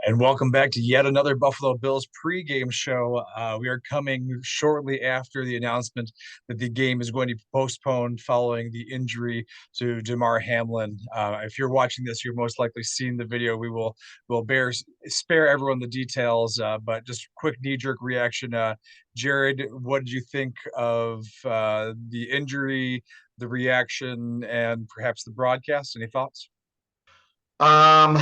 And welcome back to yet another Buffalo Bills pregame show. We are coming shortly after the announcement that the game is going to be postponed following the injury to Damar Hamlin. If you're watching this, you've most likely seen the video. We will spare everyone the details, but just quick knee-jerk reaction. Jared, what did you think of the injury, the reaction, and perhaps the broadcast? Any thoughts? Um,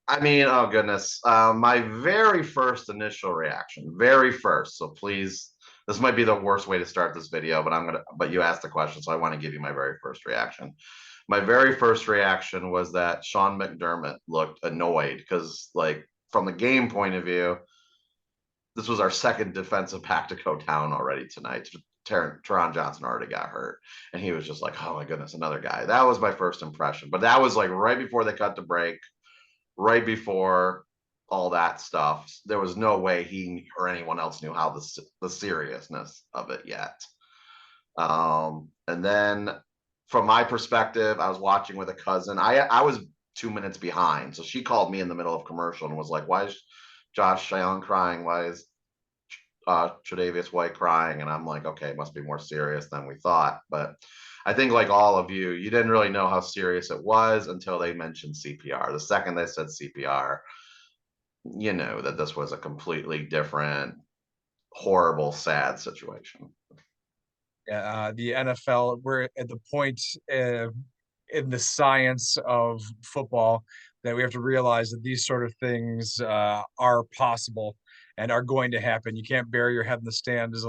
I mean, oh goodness. My very first initial reaction, very first. So please, this might be the worst way to start this video, but you asked the question, so I want to give you my very first reaction. My very first reaction was that Sean McDermott looked annoyed because, like, from the game point of view, this was our second defensive back to go down already tonight. Teron Johnson already got hurt, and he was just like, "Oh my goodness, another guy." That was my first impression, but that was like right before they cut the break, right before all that stuff. There was no way he or anyone else knew how the seriousness of it yet. And then from my perspective, I was watching with a cousin. I was 2 minutes behind, so she called me in the middle of commercial and was like, "Why is Josh Allen crying? Why is Tre'Davious White crying?" And I'm like, "Okay, it must be more serious than we thought." But I think, like all of you, you didn't really know how serious it was until they mentioned CPR. The second they said CPR, you know that this was a completely different, horrible, sad situation. The NFL, we're at the point in the science of football that we have to realize that these sort of things are possible and are going to happen. You can't bury your head in the sand as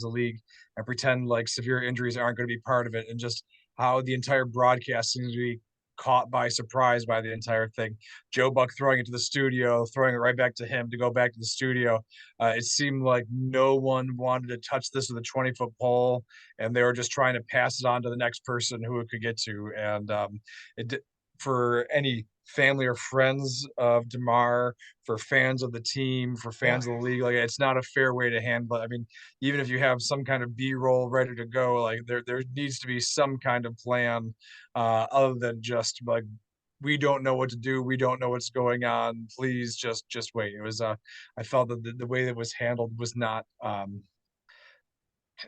a league and pretend like severe injuries aren't going to be part of it. And just how the entire broadcast seems to be caught by surprise by the entire thing. Joe Buck throwing it to the studio, throwing it right back to him to go back to the studio. It seemed like no one wanted to touch this with a 20-foot pole, and they were just trying to pass it on to the next person who it could get to. And for any family or friends of Damar, for fans of the team, for Yeah. fans of the league, like it's not a fair way to handle it. I mean, even if you have some kind of B-roll ready to go, like there needs to be some kind of plan other than just like we don't know what to do. We don't know what's going on. Please just wait. It was I felt that the way that it was handled was not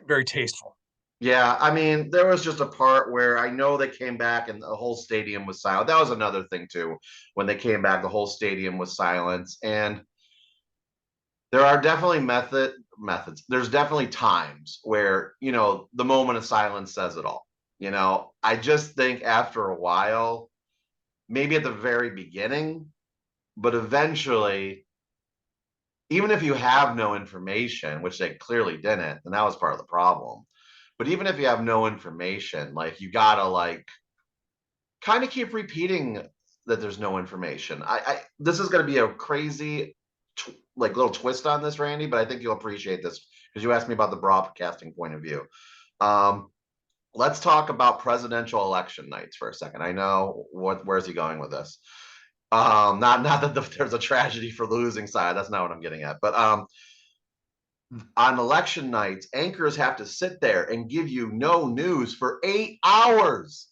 very tasteful. Yeah, I mean, there was just a part where I know they came back and the whole stadium was silent. That was another thing too. When they came back, the whole stadium was silent. And there are definitely methods. There's definitely times where, the moment of silence says it all. I just think after a while, maybe at the very beginning, but eventually, even if you have no information, which they clearly didn't, and that was part of the problem. But even if you have no information, like you gotta like kind of keep repeating that there's no information. I this is gonna be a crazy like little twist on this, Randy, but I think you'll appreciate this because you asked me about the broadcasting point of view. Um, let's talk about presidential election nights for a second. I know where's he going with this. Not that there's a tragedy for the losing side. That's not what I'm getting at. But on election nights, anchors have to sit there and give you no news for 8 hours.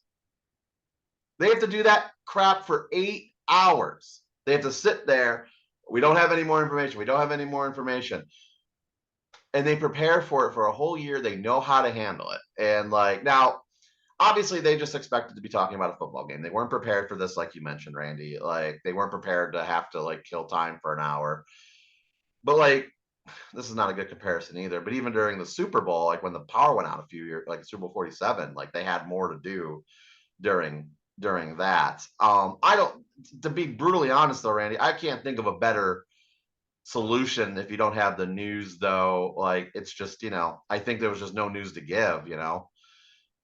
They have to do that crap for 8 hours. They have to sit there. We don't have any more information. We don't have any more information. And they prepare for it for a whole year. They know how to handle it. And like now, obviously they just expected to be talking about a football game. They weren't prepared for this, like you mentioned, Randy. Like they weren't prepared to have to like kill time for an hour. But like this is not a good comparison either. But even during the Super Bowl, like when the power went out a few years, like Super Bowl 47, like they had more to do during that. I don't, to be brutally honest though, Randy, I can't think of a better solution if you don't have the news though. Like it's just, I think there was just no news to give.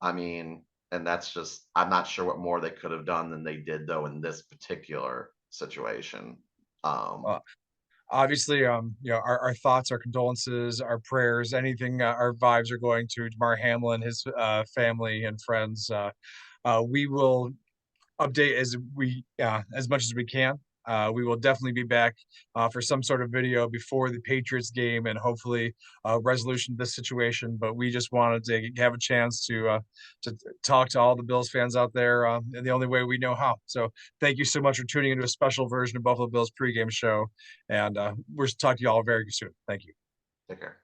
I mean, and that's just, I'm not sure what more they could have done than they did though in this particular situation. Um, Uh, Obviously, our thoughts, our condolences, our prayers, anything, our vibes are going to Damar Hamlin, his family and friends. We will update as much as we can. we will definitely be back for some sort of video before the Patriots game and hopefully resolution to this situation. But we just wanted to have a chance to talk to all the Bills fans out there in the only way we know how. So thank you so much for tuning into a special version of Buffalo Bills pregame show, and we're talking to you all very soon. Thank you. Take care.